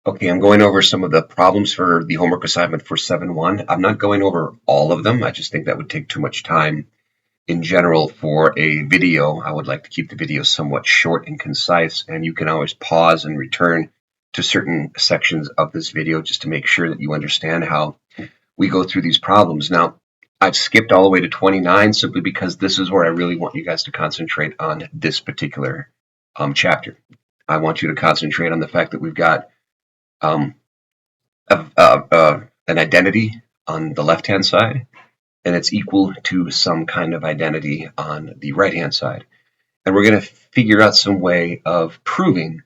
Okay, I'm going over some of the problems for the homework assignment for 7-1. I'm not going over all of them. I just think that would take too much time in general for a video. I would like to keep the video somewhat short and concise, and you can always pause and return to certain sections of this video just to make sure that you understand how we go through these problems. Now, I've skipped all the way to 29 simply because this is where I really want you guys to concentrate on this particular chapter. I want you to concentrate on the fact that we've got um, an identity on the left-hand side, and it's equal to some kind of identity on the right-hand side. And we're going to figure out some way of proving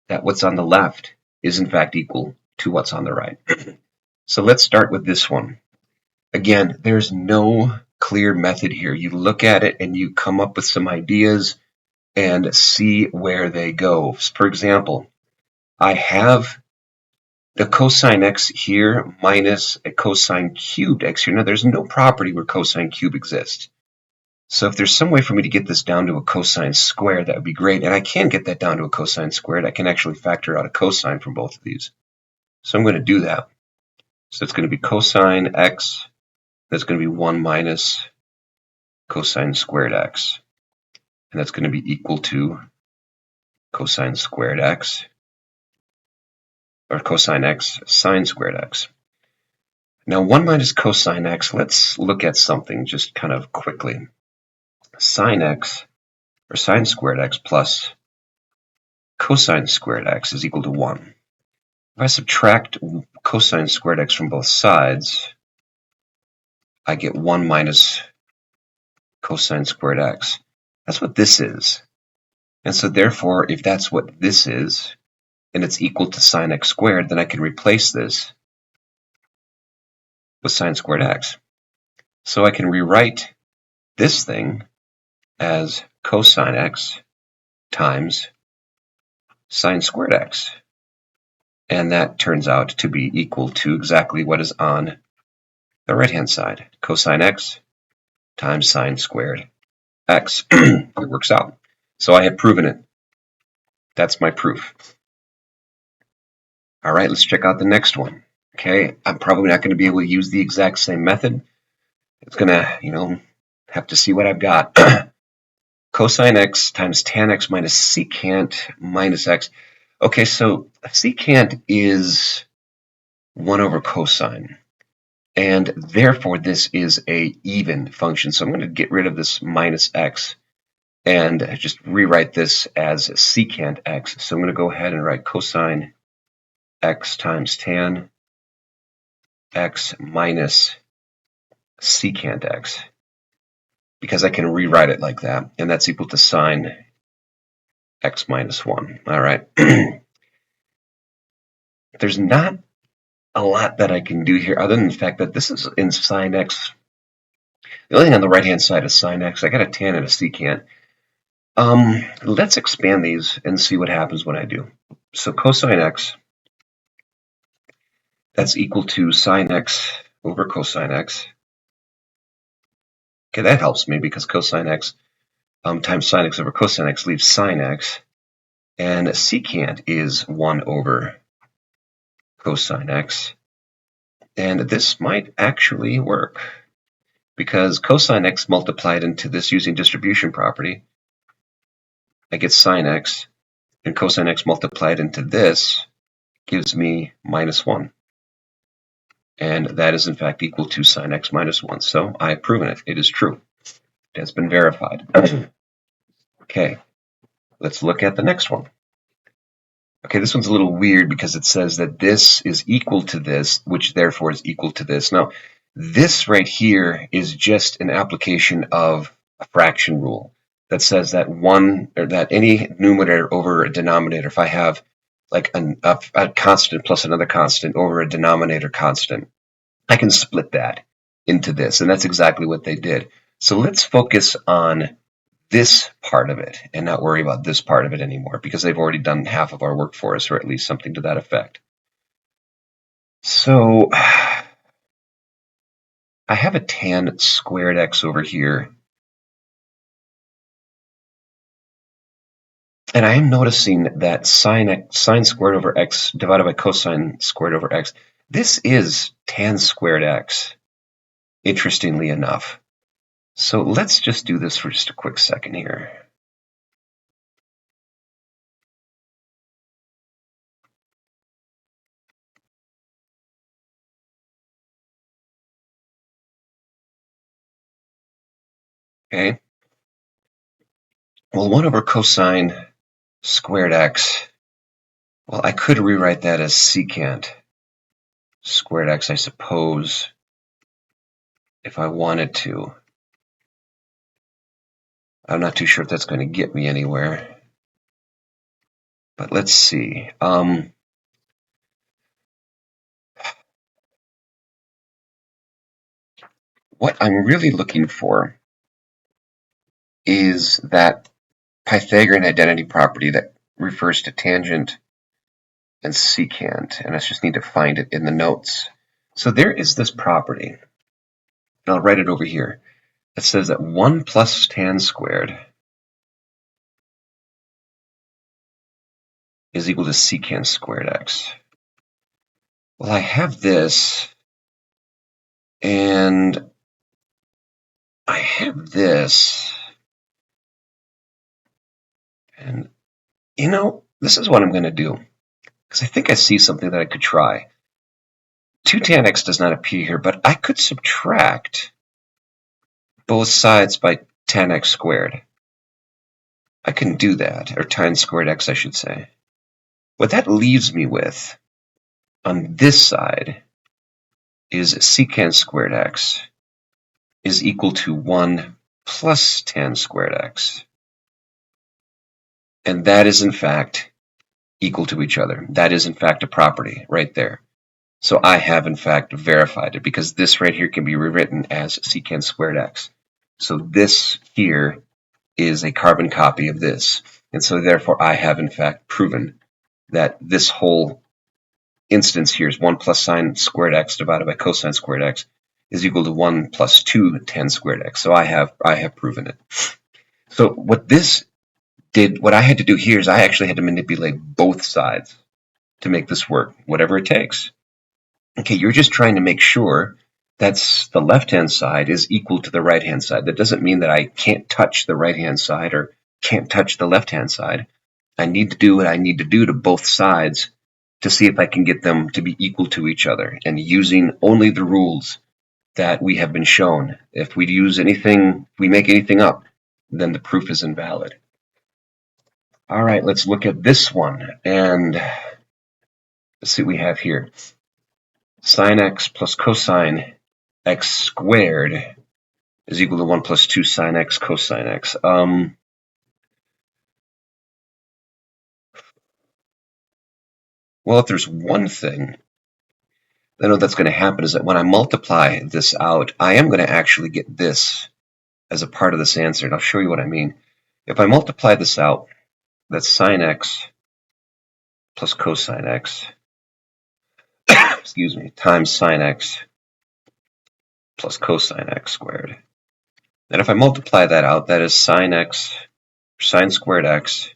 that what's on the left is in fact equal to what's on the right. So let's start with this one. Again, there's no clear method here. You look at it and you come up with some ideas and see where they go. For example, I have the cosine x here minus a cosine cubed x here. Now, there's no property where cosine cube exists. So if there's some way for me to get this down to a cosine squared, that would be great. And I can get that down to a cosine squared. I can actually factor out a cosine from both of these. So I'm going to do that. So it's going to be cosine x. That's going to be 1 minus cosine squared x. And that's going to be equal to cosine squared x, or cosine x sine squared x. Now 1 minus cosine x, let's look at something just kind of quickly. Sine x, or sine squared x plus cosine squared x is equal to 1. If I subtract cosine squared x from both sides, I get 1 minus cosine squared x. That's what this is. And so therefore, if that's what this is, and it's equal to sine x squared, then I can replace this with sine squared x. So I can rewrite this thing as cosine x times sine squared x. And that turns out to be equal to exactly what is on the right-hand side. Cosine x times sine squared x. It works out. So I have proven it. That's my proof. All right, let's check out the next one. Okay, I'm probably not going to be able to use the exact same method. It's going to, have to see what I've got. Cosine x times tan x minus secant minus x. Okay, so secant is 1 over cosine. And therefore, this is a even function. So I'm going to get rid of this minus x and just rewrite this as secant x. So I'm going to go ahead and write cosine x times tan x minus secant x, because I can rewrite it like that, and that's equal to sine x minus 1. All right. There's not a lot that I can do here other than the fact that this is in sine x. The only thing on the right-hand side is sine x. I got a tan and a secant. Let's expand these and see what happens when I do. So cosine x, that's equal to sine x over cosine x. Okay, that helps me because cosine x times sine x over cosine x leaves sine x. And secant is 1 over cosine x. And this might actually work because cosine x multiplied into this using distribution property, I get sine x, and cosine x multiplied into this gives me minus 1. And that is in fact equal to sine x minus 1. So I have proven it. It is true. It has been verified. Okay, let's look at the next one. Okay, this one's a little weird because it says that this is equal to this, which therefore is equal to this. Now, this right here is just an application of a fraction rule that says that any numerator over a denominator, if I have like a constant plus another constant over a denominator constant, I can split that into this, and that's exactly what they did. So let's focus on this part of it and not worry about this part of it anymore because they've already done half of our work for us, or at least something to that effect. So I have a tan squared x over here And I am noticing that sine squared over x divided by cosine squared over x, this is tan squared x, interestingly enough. So let's just do this for just a quick second here. Okay. Well, 1 over cosine squared x, well, I could rewrite that as secant squared x, I suppose, if I wanted to. I'm not too sure if that's going to get me anywhere. But let's see. What I'm really looking for is that Pythagorean identity property that refers to tangent and secant, and I just need to find it in the notes. So there is this property, and I'll write it over here. It says that 1 plus tan squared is equal to secant squared x. Well, I have this, and I have this, and this is what I'm going to do, because I think I see something that I could try. 2 tan x does not appear here, but I could subtract both sides by tan x squared. I can do that, or tan squared x, I should say. What that leaves me with on this side is secant squared x is equal to 1 plus tan squared x. And that is, in fact, equal to each other. That is, in fact, a property right there. So I have, in fact, verified it, because this right here can be rewritten as secant squared x. So this here is a carbon copy of this. And so therefore I have, in fact, proven that this whole instance here is 1 plus sine squared x divided by cosine squared x is equal to 1 plus 2 tan squared x. So I have proven it. So what I had to do here is I actually had to manipulate both sides to make this work, whatever it takes. Okay, you're just trying to make sure that the left-hand side is equal to the right-hand side. That doesn't mean that I can't touch the right-hand side or can't touch the left-hand side. I need to do what I need to do to both sides to see if I can get them to be equal to each other, and using only the rules that we have been shown. If we make anything up, then the proof is invalid. All right, let's look at this one, and let's see what we have here. Sine x plus cosine x squared is equal to 1 plus 2 sine x cosine x. Well, if there's one thing I know that's going to happen is that when I multiply this out, I am going to actually get this as a part of this answer, and I'll show you what I mean. If I multiply this out, that's sine x plus cosine x, excuse me, times sine x plus cosine x squared. And if I multiply that out, that is sine squared x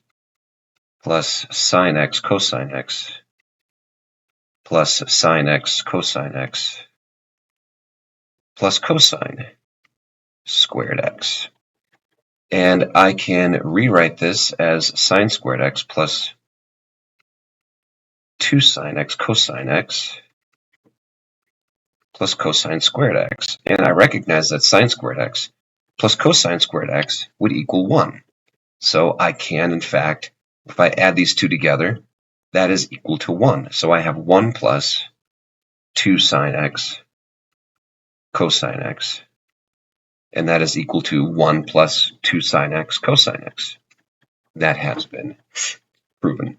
plus sine x cosine x plus sine x cosine x plus cosine squared x. And I can rewrite this as sine squared x plus 2 sine x cosine x plus cosine squared x. And I recognize that sine squared x plus cosine squared x would equal 1. So I can, in fact, if I add these two together, that is equal to 1. So I have 1 plus 2 sine x cosine x. And that is equal to 1 plus 2 sine x cosine x. That has been proven.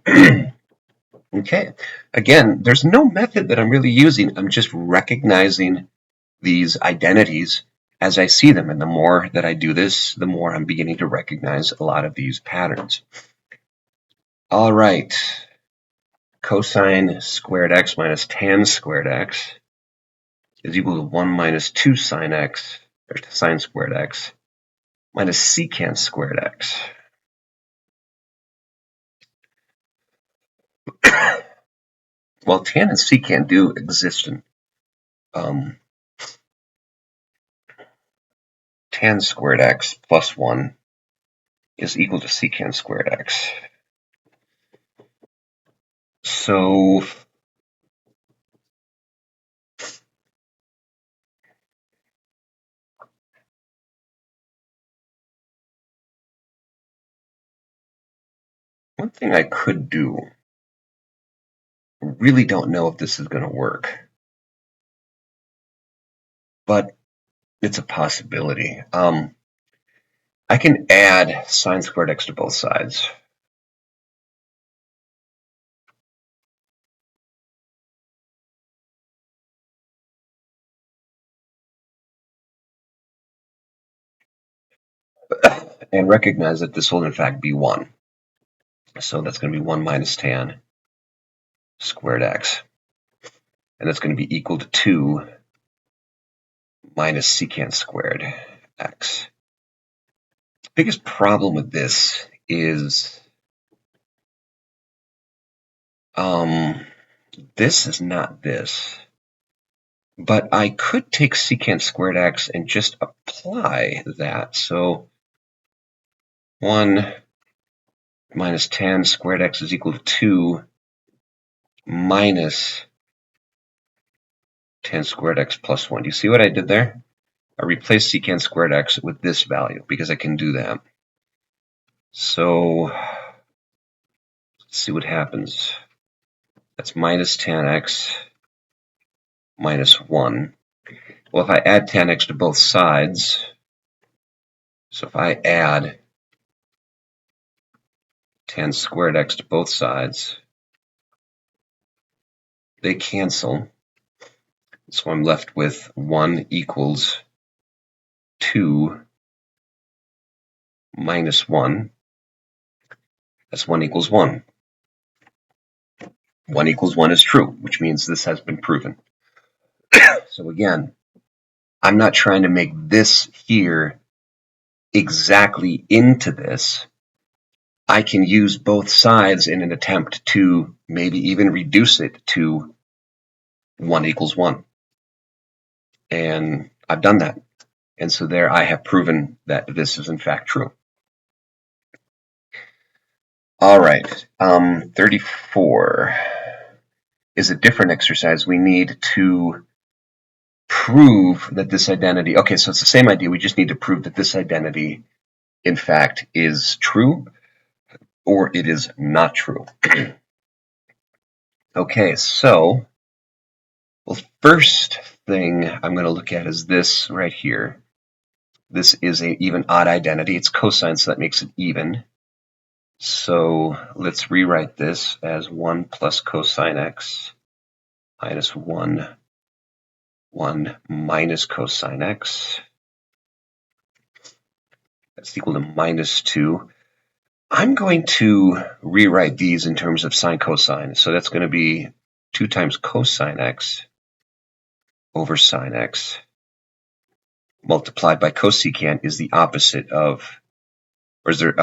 Okay, again, there's no method that I'm really using. I'm just recognizing these identities as I see them. And the more that I do this, the more I'm beginning to recognize a lot of these patterns. All right, cosine squared x minus tan squared x is equal to 1 minus 2 sine x, or sine squared x, minus secant squared x. Well, tan and secant do exist in tan squared x plus 1 is equal to secant squared x. So one thing I could do, really don't know if this is going to work, but it's a possibility. I can add sine squared x to both sides. And recognize that this will in fact be 1. So that's going to be 1 minus tan squared x. And that's going to be equal to 2 minus secant squared x. The biggest problem with this is this is not this. But I could take secant squared x and just apply that. So 1 minus tan squared x is equal to 2 minus tan squared x plus 1. Do you see what I did there? I replaced secant squared x with this value because I can do that. So let's see what happens. That's minus tan x minus 1. Well, if I add tan x to both sides, so if I add tan squared x to both sides, they cancel. So I'm left with 1 equals 2 minus 1. That's 1 equals 1. 1 equals 1 is true, which means this has been proven. So again, I'm not trying to make this here exactly into this. I can use both sides in an attempt to maybe even reduce it to 1 equals 1. And I've done that. And so there I have proven that this is in fact true. All right, 34 is a different exercise. We need to prove that this identity, okay, so it's the same idea. We just need to prove that this identity, in fact, is true or it is not true. Okay, so, well, first thing I'm going to look at is this right here. This is an even-odd identity. It's cosine, so that makes it even. So let's rewrite this as 1 plus cosine x minus 1 minus cosine x. That's equal to minus 2. I'm going to rewrite these in terms of sine cosine. So that's going to be 2 times cosine x over sine x multiplied by cosecant is the opposite of, or is there,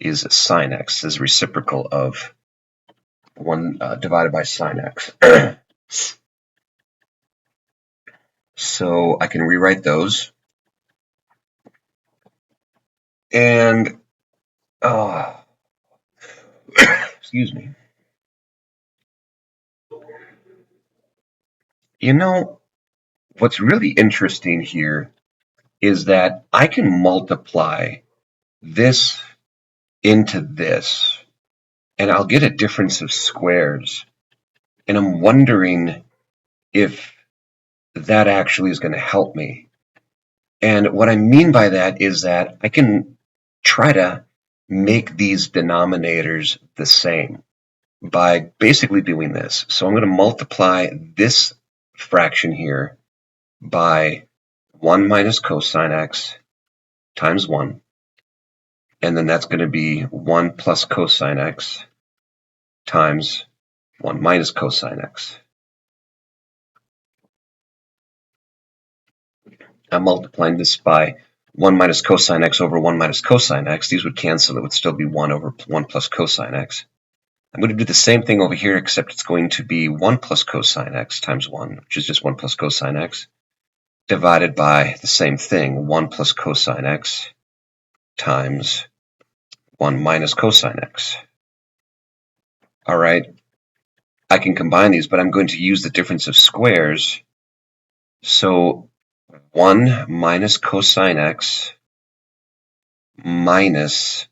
is sine x, is reciprocal of 1 divided by sine x. So I can rewrite those. And, excuse me. You know, what's really interesting here is that I can multiply this into this, and I'll get a difference of squares. And I'm wondering if that actually is going to help me. And what I mean by that is that I can try to make these denominators the same by basically doing this. So I'm going to multiply this fraction here by 1 minus cosine x times 1. And then that's going to be 1 plus cosine x times 1 minus cosine x. I'm multiplying this by 1 minus cosine x over 1 minus cosine x. These would cancel. It would still be 1 over 1 plus cosine x. I'm going to do the same thing over here, except it's going to be 1 plus cosine x times 1, which is just 1 plus cosine x, divided by the same thing, 1 plus cosine x times 1 minus cosine x. All right, I can combine these, but I'm going to use the difference of squares. So 1 minus cosine x minus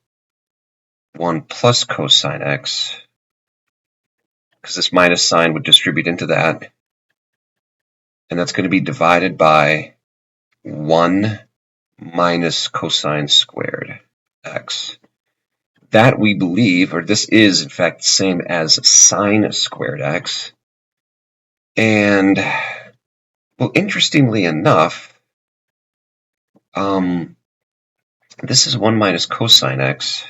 1 plus cosine x, because this minus sign would distribute into that, and that's going to be divided by 1 minus cosine squared x. That we believe, or this is in fact the same as sine squared x. And, well, interestingly enough, this is 1 minus cosine x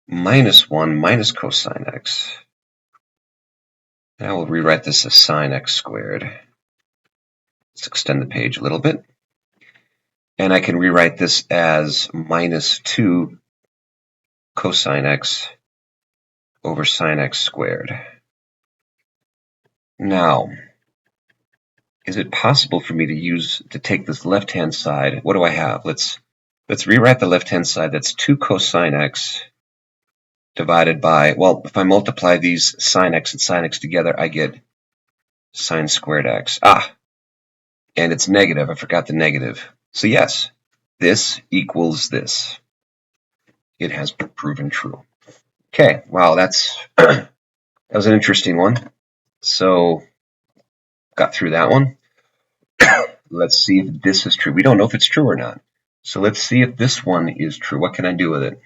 minus 1 minus cosine x. And I will rewrite this as sine x squared. Let's extend the page a little bit. And I can rewrite this as minus 2 cosine x over sine x squared. Now, is it possible for me to take this left-hand side? What do I have? Let's rewrite the left-hand side. That's 2 cosine x divided by, well, if I multiply these sine x and sine x together, I get sine squared x. And it's negative. I forgot the negative. So yes, this equals this. It has been proven true. Okay, wow, that was an interesting one. So got through that one. Let's see if this is true. We don't know if it's true or not. So let's see if this one is true. What can I do with it?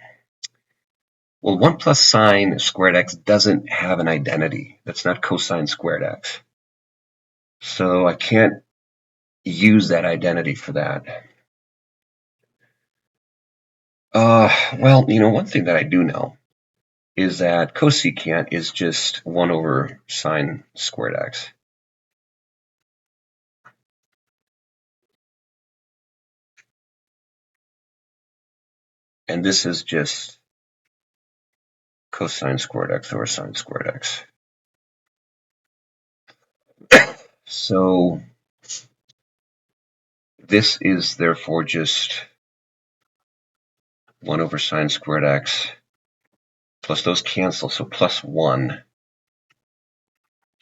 Well, 1 plus sine squared x doesn't have an identity. That's not cosine squared x. So I can't use that identity for that. Well, one thing that I do know is that cosecant is just 1 over sine squared x. And this is just cosine squared x over sine squared x. So this is therefore just 1 over sine squared x plus those cancel, so plus 1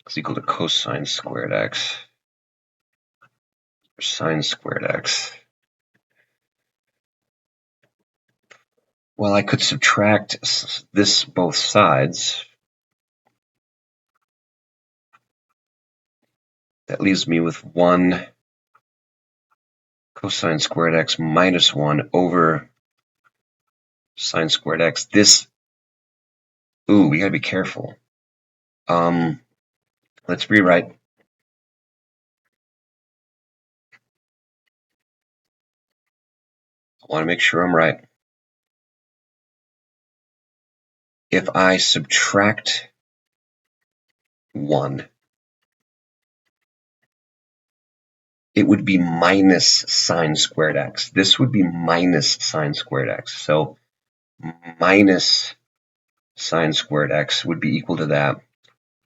is equal to cosine squared x or sine squared x. Well, I could subtract this both sides. That leaves me with 1 cosine squared x minus 1 over sine squared x. This, we gotta be careful. Let's rewrite. I want to make sure I'm right. If I subtract 1, it would be minus sine squared x. This would be minus sine squared x. So minus sine squared x would be equal to that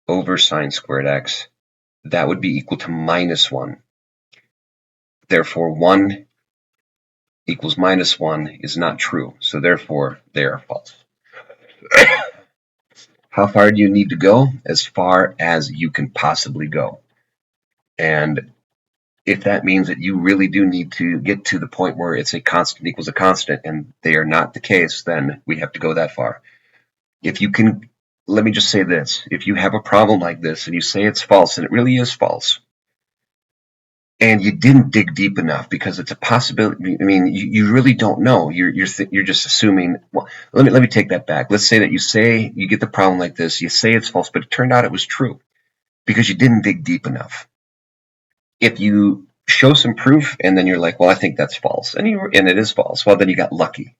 over sine squared x. That would be equal to minus 1. Therefore, 1 equals minus 1 is not true. So therefore, they are false. How far do you need to go? As far as you can possibly go. And if that means that you really do need to get to the point where it's a constant equals a constant and they are not the case, then we have to go that far. If you can, let me just say this. If you have a problem like this and you say it's false and it really is false, and you didn't dig deep enough because it's a possibility. I mean, you really don't know. You're just assuming. Well, let me take that back. Let's say that you get the problem like this. You say it's false, but it turned out it was true because you didn't dig deep enough. If you show some proof and then you're like, well, I think that's false, and it is false. Well, then you got lucky.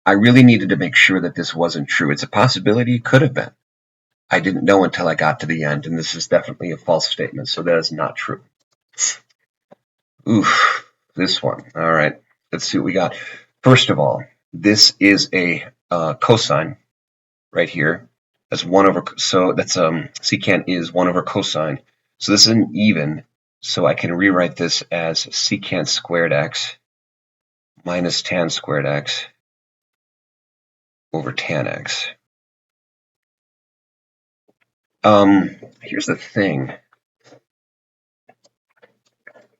I really needed to make sure that this wasn't true. It's a possibility. It could have been. I didn't know until I got to the end, and this is definitely a false statement. So that is not true. Oof, this one. All right, let's see what we got. First of all, this is a cosine right here. That's 1 over, so that's secant is 1 over cosine. So this is an even, so I can rewrite this as secant squared x minus tan squared x over tan x. Here's the thing.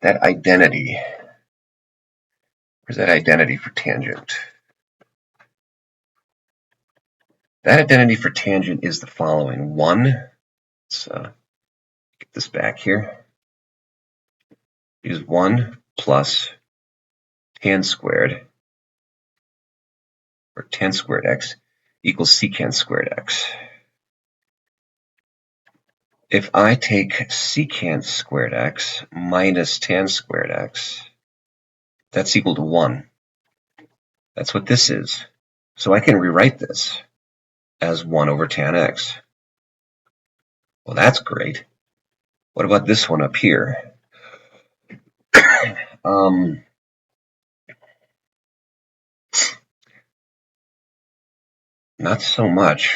That identity, where's that identity for tangent? That identity for tangent is the following. 1, let's get this back here, is 1 plus tan squared, or tan squared x, equals secant squared x. If I take secant squared x minus tan squared x, that's equal to 1. That's what this is. So I can rewrite this as 1 over tan x. Well, that's great. What about this one up here? Not so much.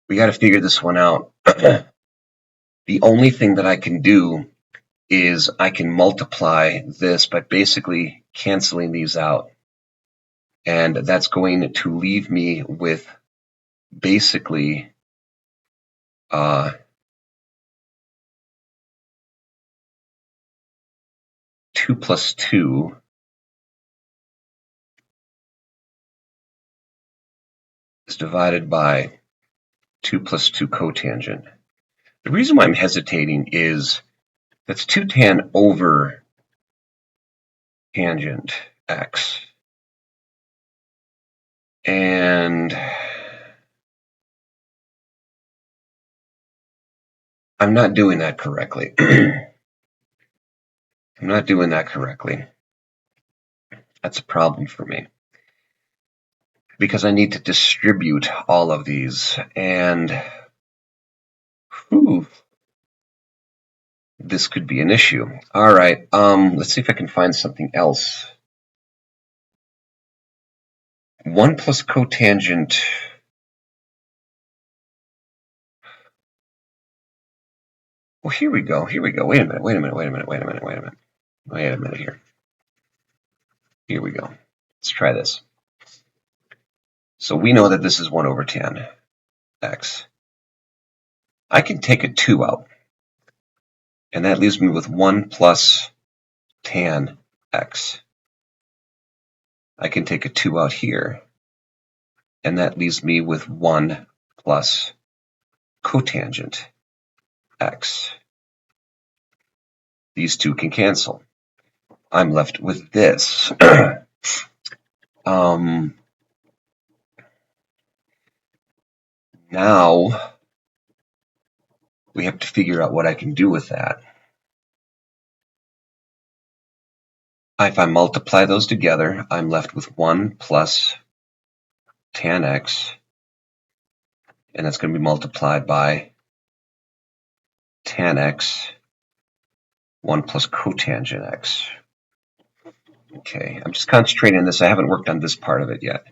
We got to figure this one out. The only thing that I can do is I can multiply this by basically canceling these out. And that's going to leave me with basically 2 plus 2 is divided by 2 plus 2 cotangent. The reason why I'm hesitating is that's 2 tan over tangent x. And I'm not doing that correctly. I'm not doing that correctly. That's a problem for me, because I need to distribute all of these, and this could be an issue. All right, let's see if I can find something else. 1 plus cotangent. Well, here we go. Wait a minute here. Here we go. Let's try this. So we know that this is 1 over tan x. I can take a 2 out, and that leaves me with 1 plus tan x. I can take a 2 out here, and that leaves me with 1 plus cotangent x. These two can cancel. I'm left with this. Now we have to figure out what I can do with that. If I multiply those together, I'm left with 1 plus tan x, and that's going to be multiplied by tan x, 1 plus cotangent x. Okay, I'm just concentrating on this. I haven't worked on this part of it yet.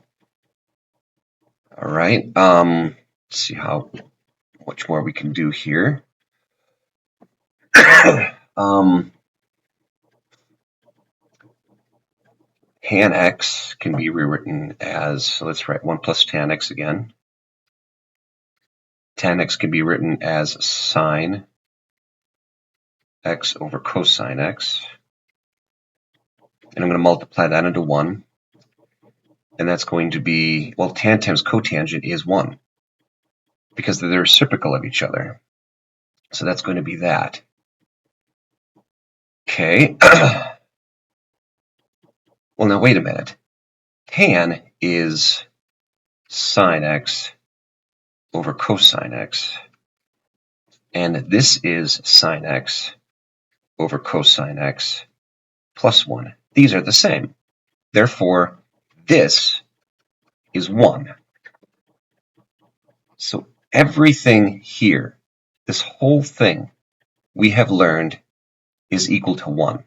All right, let's see how much more we can do here. Tan x can be rewritten as, so let's write 1 plus tan x again. Tan x can be written as sine x over cosine x. And I'm going to multiply that into 1. And that's going to be, well, tan times cotangent is 1, because they're the reciprocal of each other. So that's going to be that. Okay. Well, now wait a minute. Tan is sine x over cosine x. And this is sine x over cosine x plus 1. These are the same. Therefore, this is 1. So everything here this whole thing we have learned is equal to 1.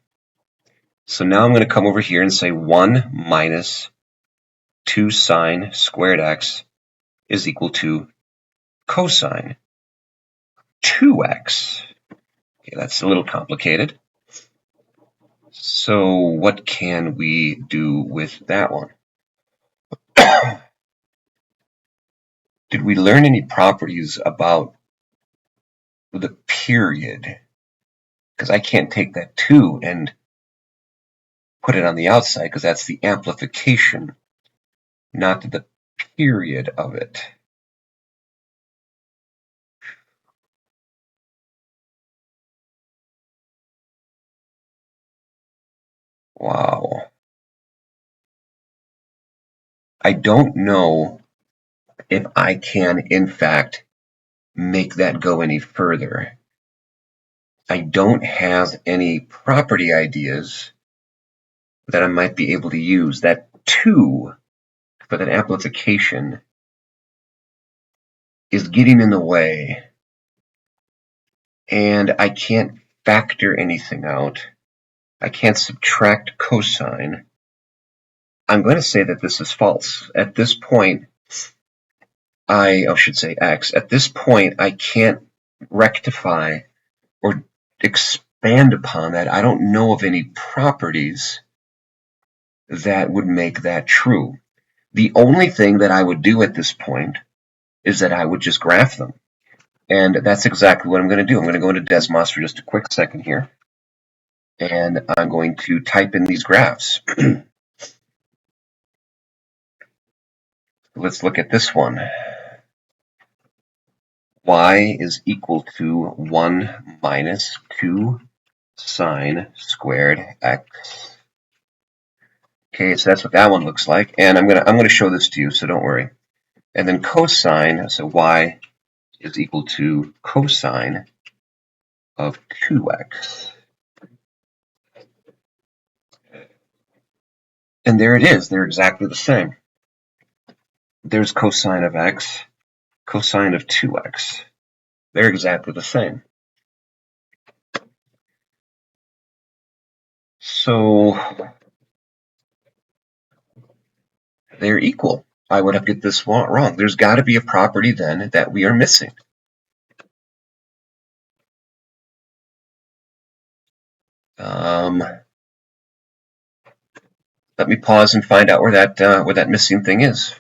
So now I'm going to come over here and say 1 minus 2 sine squared x is equal to cosine 2x. Okay, that's a little complicated. So what can we do with that one? Did we learn any properties about the period? Because I can't take that 2 and put it on the outside because that's the amplification, not the period of it. Wow. I don't know if I can, in fact, make that go any further. I don't have any property ideas that I might be able to use. That 2 for that amplification is getting in the way, and I can't factor anything out. I can't subtract cosine. I'm going to say that this is false. At this point, I should say x. At this point, I can't rectify or expand upon that. I don't know of any properties that would make that true. The only thing that I would do at this point is that I would just graph them. And that's exactly what I'm going to do. I'm going to go into Desmos for just a quick second here. And I'm going to type in these graphs. Let's look at this one. Y is equal to 1 minus 2 sine squared x. Okay, so that's what that one looks like. And I'm gonna show this to you, so don't worry. And then cosine, so y is equal to cosine of 2x. And there it is. They're exactly the same. There's cosine of x, cosine of 2x. They're exactly the same. So they're equal. I would have get this wrong. There's got to be a property then that we are missing. Let me pause and find out where that missing thing is.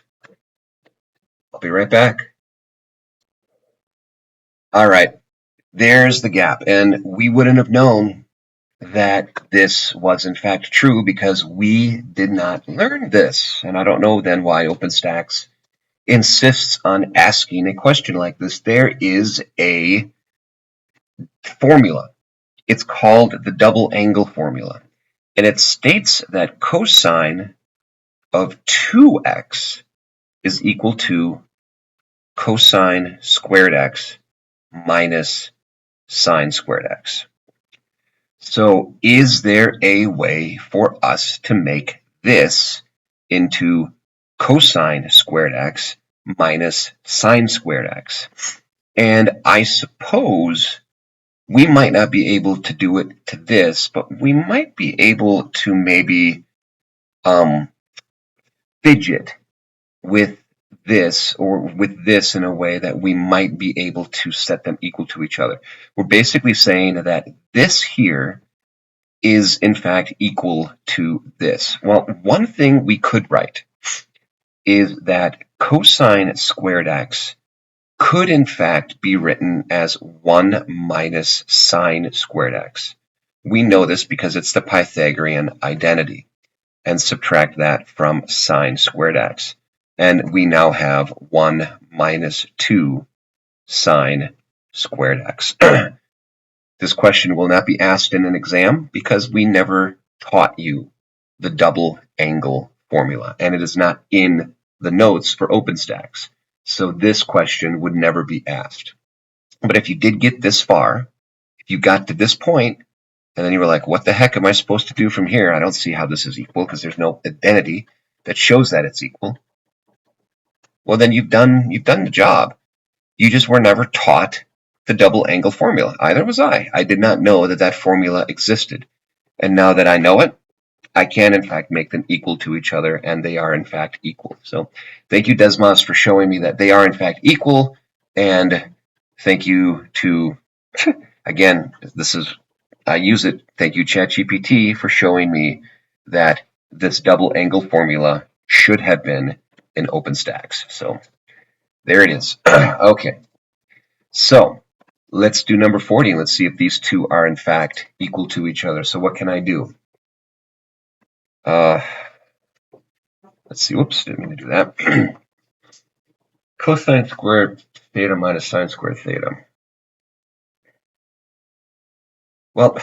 I'll be right back. All right, there's the gap, and we wouldn't have known that this was in fact true because we did not learn this. And I don't know then why OpenStax insists on asking a question like this. There is a formula. It's called the double angle formula. And it states that cosine of 2x is equal to cosine squared x minus sine squared x. So is there a way for us to make this into cosine squared x minus sine squared x? And I suppose we might not be able to do it to this, but we might be able to maybe fidget with this or with this in a way that we might be able to set them equal to each other. We're basically saying that this here is in fact equal to this. Well, one thing we could write is that cosine squared x could in fact be written as 1 minus sine squared x. We know this because it's the Pythagorean identity, and subtract that from sine squared x. And we now have 1 minus 2 sine squared x. This question will not be asked in an exam because we never taught you the double angle formula, and it is not in the notes for OpenStax. So this question would never be asked. But if you did get this far, if you got to this point, and then you were like, what the heck am I supposed to do from here? I don't see how this is equal because there's no identity that shows that it's equal. Well, then you've done the job. You just were never taught the double angle formula. Either was I. I did not know that that formula existed. And now that I know it, I can in fact make them equal to each other, and they are in fact equal. So thank you, Desmos, for showing me that they are in fact equal, and thank you to, again, this is, I use it, thank you ChatGPT for showing me that this double angle formula should have been in OpenStax. So there it is. Okay, so let's do number 40 and let's see if these two are in fact equal to each other. So what can I do? Let's see, whoops, didn't mean to do that. Cosine squared theta minus sine squared theta. Well,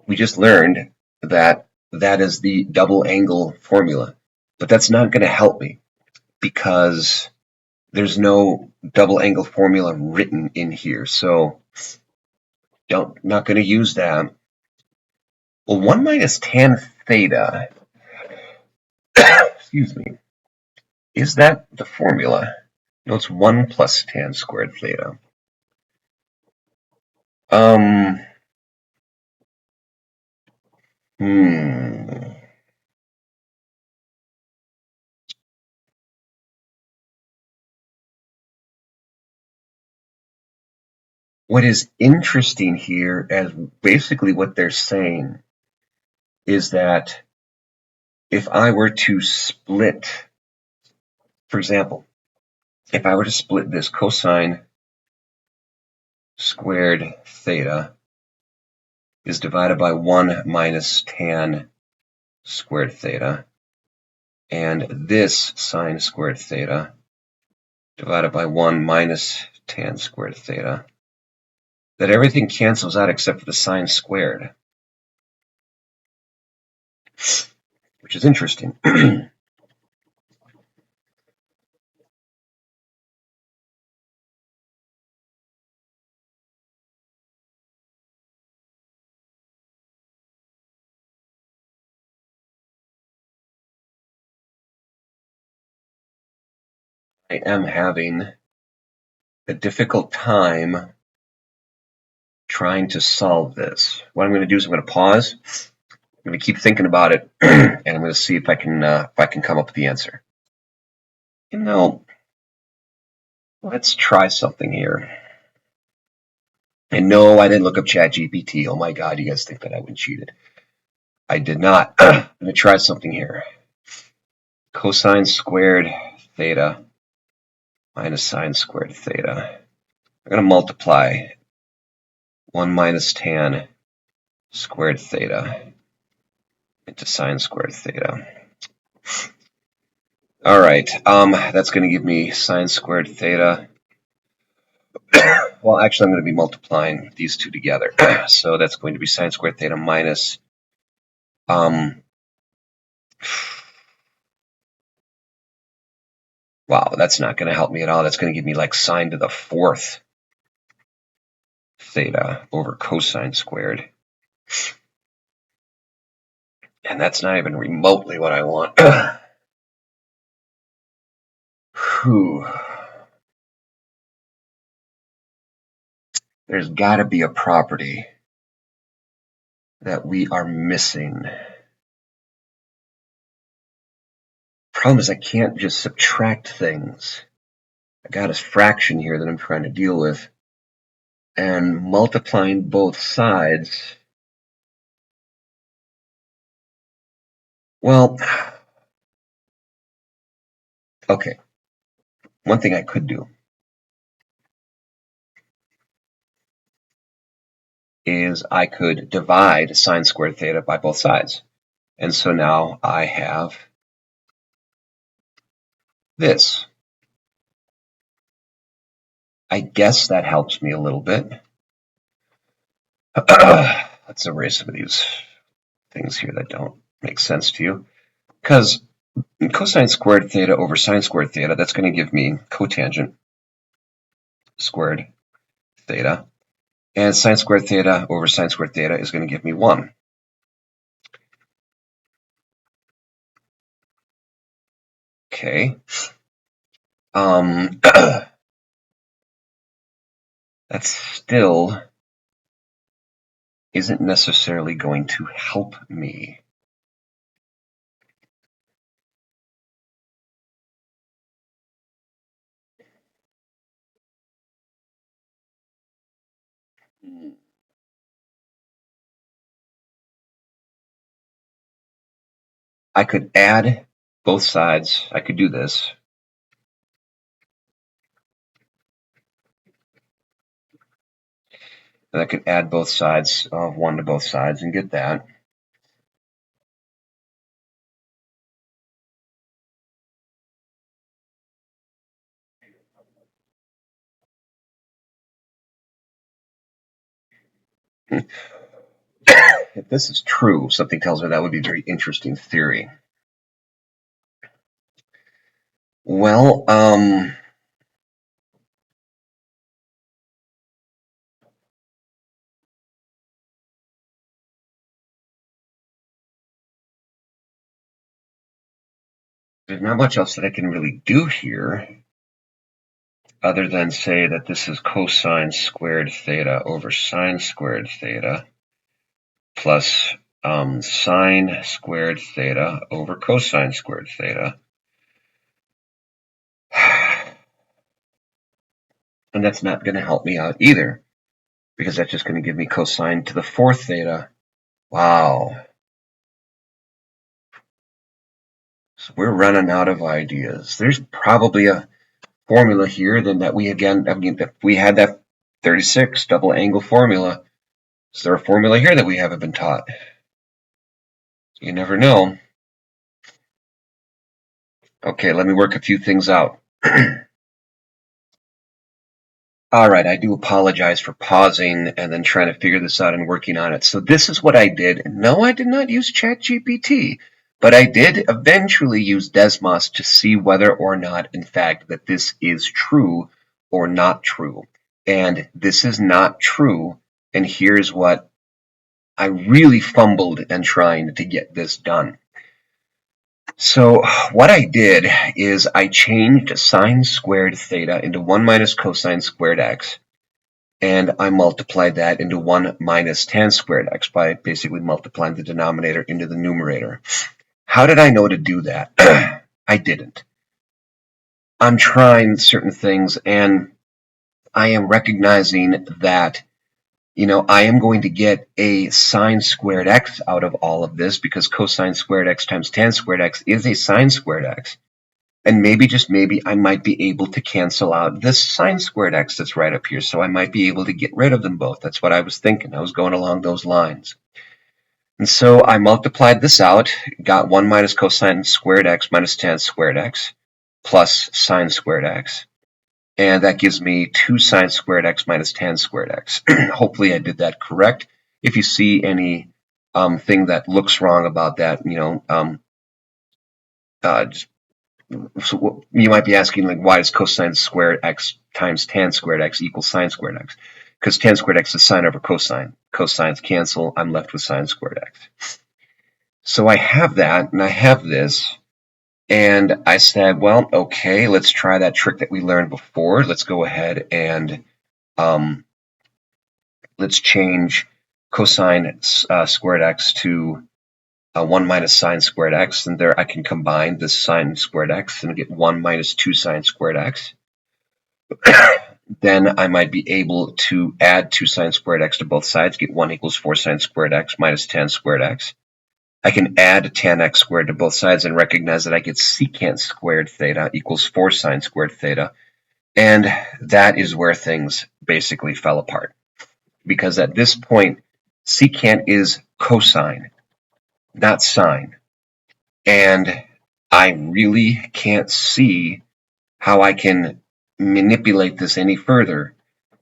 we just learned that that is the double angle formula, but that's not going to help me because there's no double angle formula written in here. So not going to use that. Well, 1 minus tan theta, excuse me, is that the formula? No, it's 1 plus tan squared theta. Hmm. What is interesting here, as basically what they're saying, is that if I were to split, for example, if I were to split this cosine squared theta is divided by 1 minus tan squared theta, and this sine squared theta divided by 1 minus tan squared theta, that everything cancels out except for the sine squared, which is interesting. I am having a difficult time trying to solve this. What I'm going to do is I'm going to pause. I'm going to keep thinking about it, and I'm going to see if I can come up with the answer. You know, let's try something here. And no, I didn't look up ChatGPT. Oh my God, you guys think that I went cheated? I did not. I'm going to try something here. Cosine squared theta minus sine squared theta. I'm going to multiply 1 minus tan squared theta into sine squared theta. All right, that's going to give me sine squared theta. Well, actually, I'm going to be multiplying these two together. So that's going to be sine squared theta minus, wow, that's not going to help me at all. That's going to give me like sine to the fourth theta over cosine squared. And that's not even remotely what I want. Whew. There's got to be a property that we are missing. Problem is I can't just subtract things. I got a fraction here that I'm trying to deal with. And multiplying both sides, well, okay. One thing I could do is I could divide sine squared theta by both sides. And so now I have this. I guess that helps me a little bit. Let's erase some of these things here that don't make sense to you. Because cosine squared theta over sine squared theta, that's going to give me cotangent squared theta. And sine squared theta over sine squared theta is going to give me 1. Okay. that still isn't necessarily going to help me. I could add both sides. I could do this. And I could add both sides of 1 to both sides and get that. If this is true, something tells me that would be a very interesting theory. Well, there's not much else that I can really do here other than say that this is cosine squared theta over sine squared theta plus sine squared theta over cosine squared theta. And that's not going to help me out either, because that's just going to give me cosine to the 4th theta. Wow. So we're running out of ideas. There's probably a formula here then that we, again, I mean, if we had that 36 double angle formula, is there a formula here that we haven't been taught? You never know. Okay, let me work a few things out. All right, I do apologize for pausing and then trying to figure this out and working on it. So this is what I did. No, I did not use ChatGPT, but I did eventually use Desmos to see whether or not, in fact, that this is true or not true. And this is not true. And here's what I really fumbled in trying to get this done. So what I did is I changed sine squared theta into 1 minus cosine squared x, and I multiplied that into 1 minus tan squared x by basically multiplying the denominator into the numerator. How did I know to do that? I didn't. I'm trying certain things, and I am recognizing that I am going to get a sine squared x out of all of this because cosine squared x times tan squared x is a sine squared x. And maybe, just maybe, I might be able to cancel out this sine squared x that's right up here. So I might be able to get rid of them both. That's what I was thinking. I was going along those lines. And so I multiplied this out, got 1 minus cosine squared x minus tan squared x plus sine squared x. And that gives me 2 sine squared x minus tan squared x. Hopefully I did that correct. If you see any thing that looks wrong about that, so you might be asking, like, why does cosine squared x times tan squared x equal sine squared x? Because tan squared x is sine over cosine. Cosines cancel. I'm left with sine squared x. So I have that, and I have this. And I said, well, okay, let's try that trick that we learned before. Let's go ahead and let's change cosine squared x to 1 minus sine squared x. And there I can combine this sine squared x and get 1 minus 2 sine squared x. Then I might be able to add 2 sine squared x to both sides, get 1 equals 4 sine squared x minus tan squared x. I can add tan x squared to both sides and recognize that I get secant squared theta equals 4 sine squared theta. And that is where things basically fell apart. Because at this point, secant is cosine, not sine. And I really can't see how I can manipulate this any further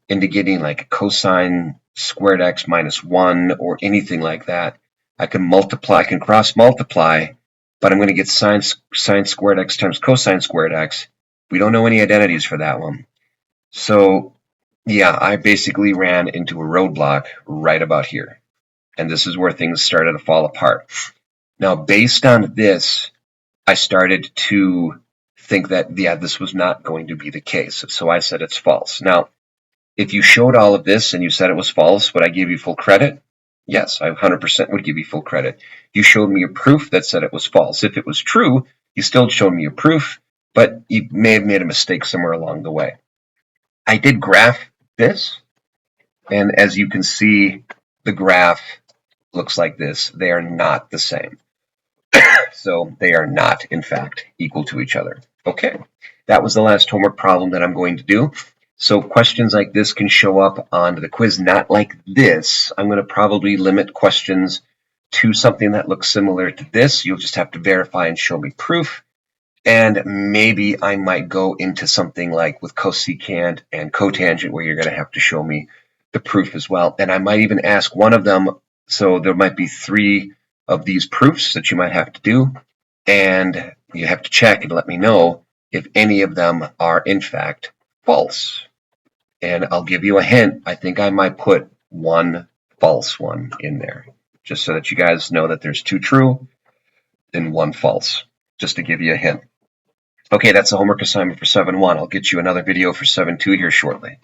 into getting like cosine squared x minus 1 or anything like that. I can multiply, I can cross multiply, but I'm going to get sine squared x times cosine squared x. We don't know any identities for that one. So yeah, I basically ran into a roadblock right about here. And this is where things started to fall apart. Now, based on this, I started to think that, yeah, this was not going to be the case. So I said it's false. Now, If you showed all of this and you said it was false, would I give you full credit? Yes, I 100% would give you full credit. You showed me a proof that said it was false. If it was true, you still showed me a proof, but you may have made a mistake somewhere along the way. I did graph this, and as you can see, the graph looks like this. They are not the same. So they are not, in fact, equal to each other. Okay, that was the last homework problem that I'm going to do. So questions like this can show up on the quiz, not like this. I'm going to probably limit questions to something that looks similar to this. You'll just have to verify and show me proof. And maybe I might go into something like with cosecant and cotangent, where you're going to have to show me the proof as well. And I might even ask one of them, so there might be 3 of these proofs that you might have to do, and you have to check and let me know if any of them are in fact false. And I'll give you a hint. I think I might put one false one in there, just so that you guys know that there's 2 true and 1 false, just to give you a hint. Okay, that's the homework assignment for 7-1. I'll get you another video for 7-2 here shortly.